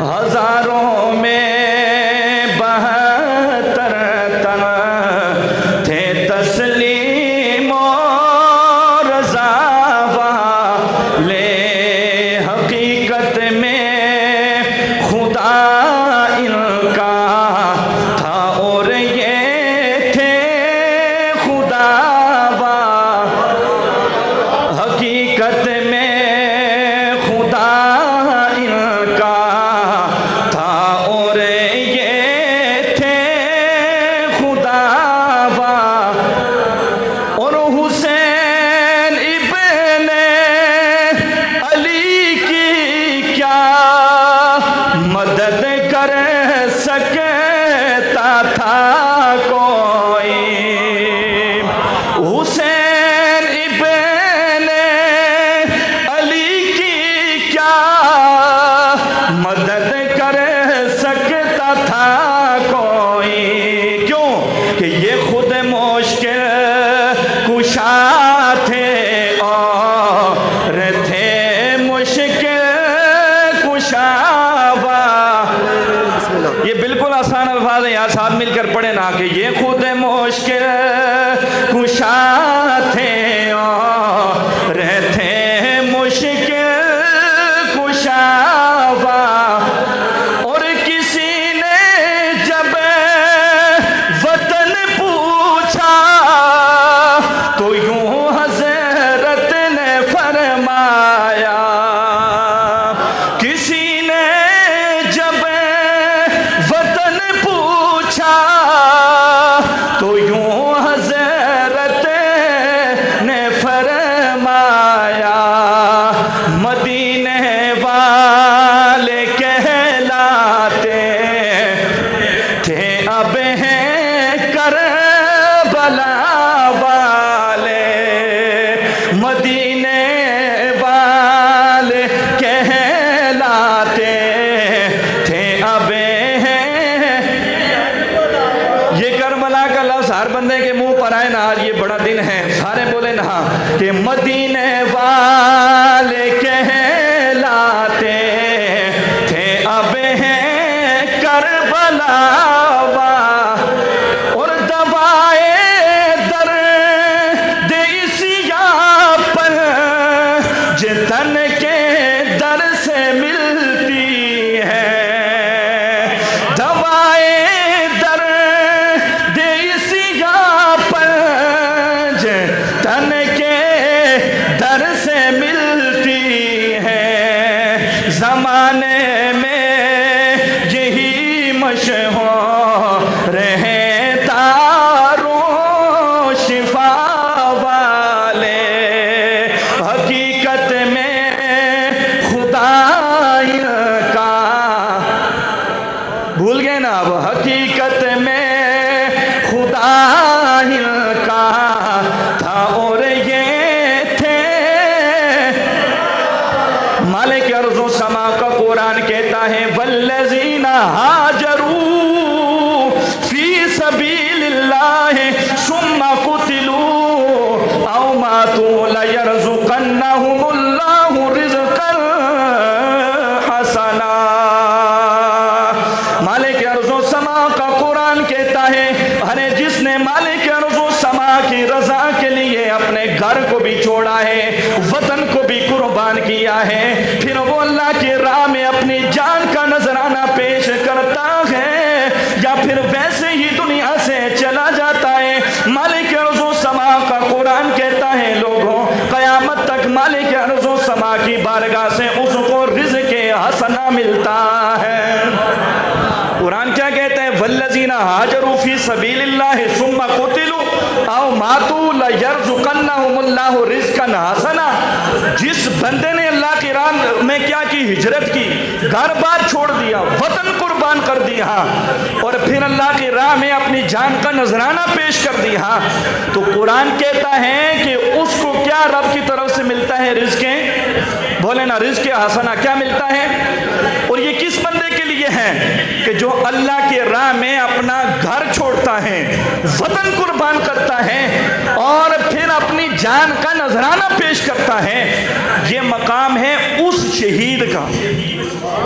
ہزاروں میں 72 تن تھے تسلیم و رضا والے، حقیقت میں خدا ان کا تھا اور یہ تھے خدا حقیقت میں خدا ان کا تھا اور یہ تھے خدا اور حسین ابن علی کی کیا مدد کر سکتا تھا کوئی، حسین ابن علی کی کیا مدد کر سکتا تھا کوئی، کیوں کہ یہ خود مشکل کشا تھے اور تھے مشکل کشا۔ یہ بالکل آسان الفاظ ہیں، یار ساتھ مل کر پڑھیں نا، کہ یہ خود مشکل کشا تھے اور تھے مشکل کشا، اور کسی نے جب وطن پوچھا تو یوں حضرت نے فرمایا، کسی نے جب وطن پوچھا تو یوں حضرت نے فرمایا، مدینے والے کہلاتے تھے اب ہیں کربلا والے، مدینے والے کہلاتے تھے اب ہیں۔ یہ کربلا کا لفظ ہر بندے کے منہ پر آئے نا، آج یہ بڑا دن ہے، سارے بولے نا کہ مدینے والے کہلاتے تھے اب ہیں کربلا، اور دوائے درد اسیاں پر جتن کے در سے ملتی ہے، دوائے درد اسیاں پر جتن کے در سے ملتی ہے، زمانے میں یہی مشہور رہے دارو شفا والے، حقیقت میں خدا ان کا، بھول گئے نا اب، حقیقت میں خدا ان کا تھا اور یہ تھے مالک ارض و سما کا قرآن کہتا ہے، والذین ہاجروا فی سبیل اللہ ثم قتلوا او ماتوا لیرزقنہم اللہ رزقا حسنا۔ مالک ارض و سما کا قرآن کہتا ہے، ارے جس نے مالک ارض و سما کی رضا کے لیے اپنے گھر کو بھی چھوڑا ہے، وطن کو بھی قربان کیا ہے، پھر وہ اللہ کی راہ میں اپنی جان کا نذرانہ پیش کرتا ہے یا پھر ویسے ہی دنیا سے چلا جاتا ہے، مالک ارض و سما کا قرآن کہتا ہے لوگوں قیامت تک مالک ارض و سما کی بارگاہ سے اس کو رزق حسنہ ملتا ہے۔ قرآن کیا کہتا ہے؟ والذین ہاجروا فی سبیل اللہ ثم قتلوا او ماتوا لیرزقنہم اللہ رزقا حسنا۔ جس بندے نے اللہ کی راہ میں کیا کی؟ ہجرت کی، گھر بار چھوڑ دیا، وطن قربان کر دیا اور پھر اللہ کی راہ میں اپنی جان کا نذرانہ پیش کر دیا، تو قرآن کہتا ہے کہ اس کو کیا رب کی طرف سے ملتا ہے؟ رزق، بولے نا رزق حسنہ کیا ملتا ہے؟ اور یہ کس بندے کے لیے ہے؟ کہ جو اللہ کے راہ میں اپنا گھر چھوڑتا ہے، وطن قربان کرتا ہے اور پھر اپنی جان کا نذرانہ پیش کرتا ہے، یہ مقام ہے اس شہید کا۔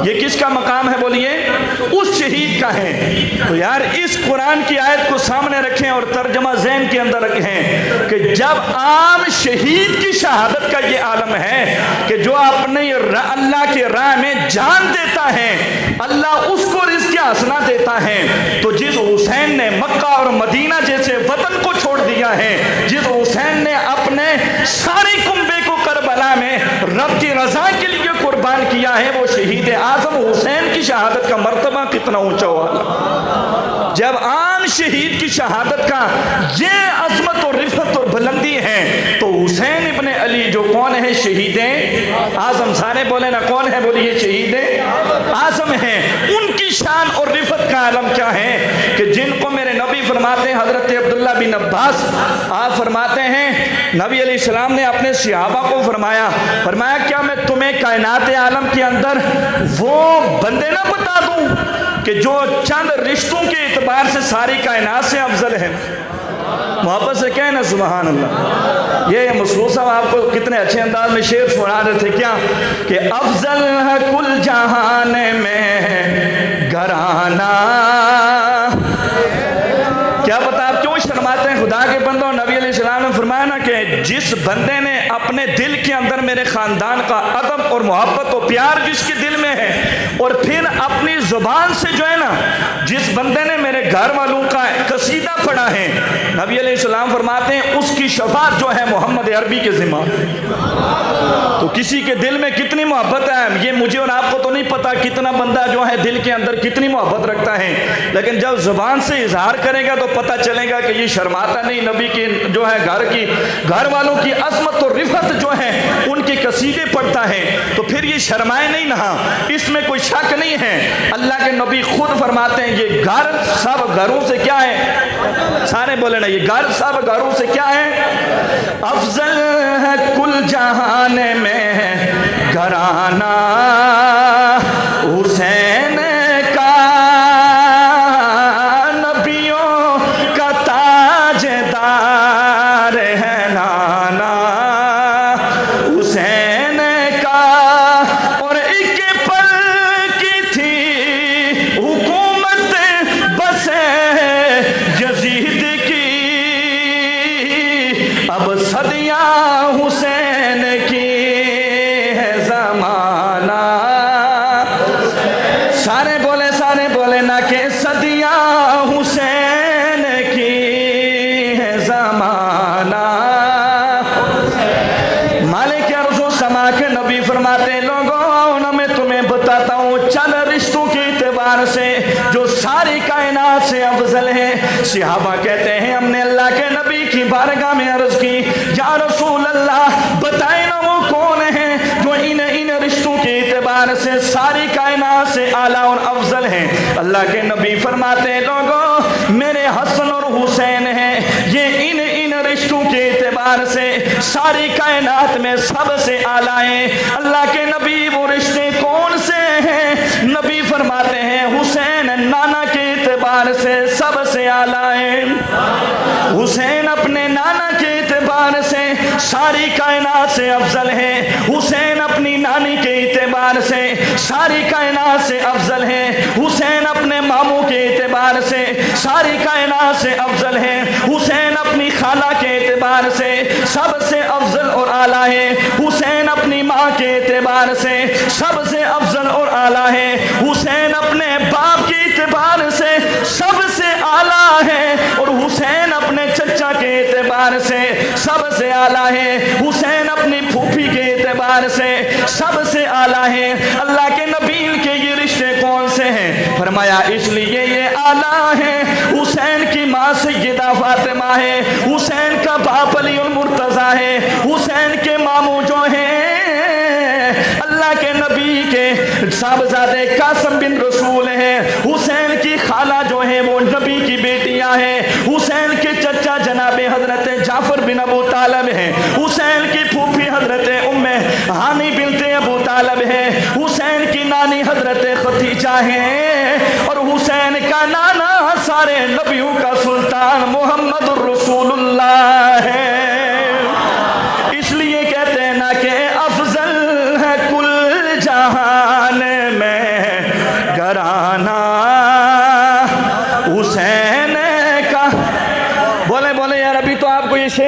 یہ کس کا مقام ہے بولیے؟ اس شہید کا ہے۔ تو یار اس قرآن کی آیت کو سامنے رکھیں اور ترجمہ ذہن کے اندر رکھیں کہ جب عام شہید کی شہادت کا یہ عالم ہے کہ جو اپنے اللہ کی راہ میں جان دیتا ہے، اللہ اس کو رزق حسنہ دیتا ہے۔ تو جس حسین نے مکہ اور مدینہ جیسے وطن کو چھوڑ دیا ہے، جس حسین نے اپنے سارے کنبے کو کربلا میں رب کی رضا کے لیے قربان کیا ہے، وہ شہید اعظم حسین کی شہادت کا مرتبہ کتنا اونچا ہوا۔ جب عام شہید کی شہادت کا یہ عظمت اور رفعت اور بلندی ہے تو حسین ابن علی جو کون ہے؟ شہید اعظم۔ سارے بولے نا کون ہے؟ بولیے شہید اعظم ہیں۔ ان کی شان اور رفعت کا عالم کیا ہے کہ جن کو میرے نبی فرماتے ہیں، حضرت عبداللہ بن عباس آپ فرماتے ہیں نبی علیہ السلام نے اپنے صحابہ کو فرمایا کیا میں تمہیں کائنات عالم کے اندر وہ بندے نہ بتا دوں کہ جو چند رشتوں کے اعتبار سے ساری کائنات سے افضل ہے؟ محبت سے کہنا سبحان اللہ۔ یہ مسعود صاحب آپ کو کتنے اچھے انداز میں شعر سنا رہے تھے کیا کہ افضل ہے کل جہان میں گھرانہ۔ کیا پتا آپ کیوں شرماتے ہیں؟ خدا کے بندوں، نبی علیہ السلام نے فرمایا نا کہ جس بندے نے اپنے دل کے اندر میرے خاندان کا ادب اور محبت و پیار جس کے دل میں ہے، اور پھر اپنی زبان سے جو ہے نا جس بندے نے میرے گھر والوں کا قصیدہ پڑھا ہے، نبی علیہ السلام فرماتے ہیں اس کی شفاعت جو ہے محمد عربی کے ذمہ۔ تو کسی کے دل میں کتنی محبت ہے یہ مجھے اور آپ کو تو نہیں پتا، کتنا بندہ جو ہے دل کے اندر کتنی محبت رکھتا ہے، لیکن جب زبان سے اظہار کرے گا تو پتہ چلے گا کہ یہ شرماتا نہیں، نبی کی جو ہے گھر والوں کی عظمت اور رفعت جو ہے ان کے قصیدے پڑھتا ہے، تو پھر یہ شرمائے نہیں نہ، اس میں کوئی شک نہیں ہے۔ اللہ کے نبی خود فرماتے ہیں یہ گھر سب گھروں سے کیا ہے؟ سارے بولے نا یہ گھر سب گھروں سے کیا ہے؟ افضل ہے کل جہان میں گھرانہ حسین کا، نبیوں کا تاجدار ہے نانا حسین کا، اور ایک پل کی تھی حکومت بس یزید کی، اب صدیاں حسین کی ہے زمانہ۔ سارے بولے نا کہ صدیاں حسین کی ہے زمانہ۔ مالک ارض و سما کے نبی فرماتے لوگوں میں تمہیں بتاتا ہوں چند رشتوں کے اعتبار سے جو ساری کائنات سے افضل ہے۔ صحابہ کہتے ہیں ہم نے اللہ کے نبی کی بارگاہ میں عرض کی یا رسول اللہ بتائیں نا وہ کون ہیں جو ان رشتوں کے اعتبار سے ساری کائنات سے اعلیٰ اور افضل ہیں۔ اللہ کے نبی فرماتے ہیں لوگوں میرے حسن اور حسین ہیں، یہ ان رشتوں کے اعتبار سے ساری کائنات میں سب سے اعلیٰ ہیں۔ اللہ کے نبی وہ رشتے کون سے ہیں؟ نبی فرماتے ہیں حسین نانا کے اعتبار سے سب سے اعلیٰ ہیں۔ حسین اپنے نانا کے اعتبار سے ساری کائنات سے افضل ہے، حسین اپنی نانی کے اعتبار سے ساری کائنات سے افضل ہے، حسین اپنے ماموں کے اعتبار سے ساری کائنات سے افضل ہے، حسین اپنی خالہ کے اعتبار سے سب سے افضل اور اعلیٰ ہے، حسین اپنی ماں کے اعتبار سے سب سے افضل اور اعلیٰ ہے، حسین اپنے باپ کے اعتبار سے سب سے اعلیٰ ہے، اور حسین اپنے چچا کے اعتبار سے سب سے اعلیٰ ہے، حسین اپنی پھوپھی کے اعتبار سے سب سے اعلیٰ ہے۔ اللہ کے نبی کے یہ رشتے کون سے ہیں؟ فرمایا اس لیے یہ اعلیٰ ہیں، حسین کی ماں سیدہ فاطمہ ہے، حسین کا باپ علی المرتضیٰ ہے، حسین کے ماموں جو ہیں اللہ کے نبی کے صاحبزادے قاسم بن رسول ہیں، حسین کی خالہ جو ہے وہ نبی کی بیٹیاں ہیں، حسین کے چچا جناب حضرت جعفر بن ابو طالب ہیں، حسین کی پھوپھی حضرت ہانی بنت ابو طالب ہے، حسین کی نانی حضرت ختیجہ ہے، اور حسین کا نانا سارے نبیوں کا سلطان محمد الرسول اللہ ہے۔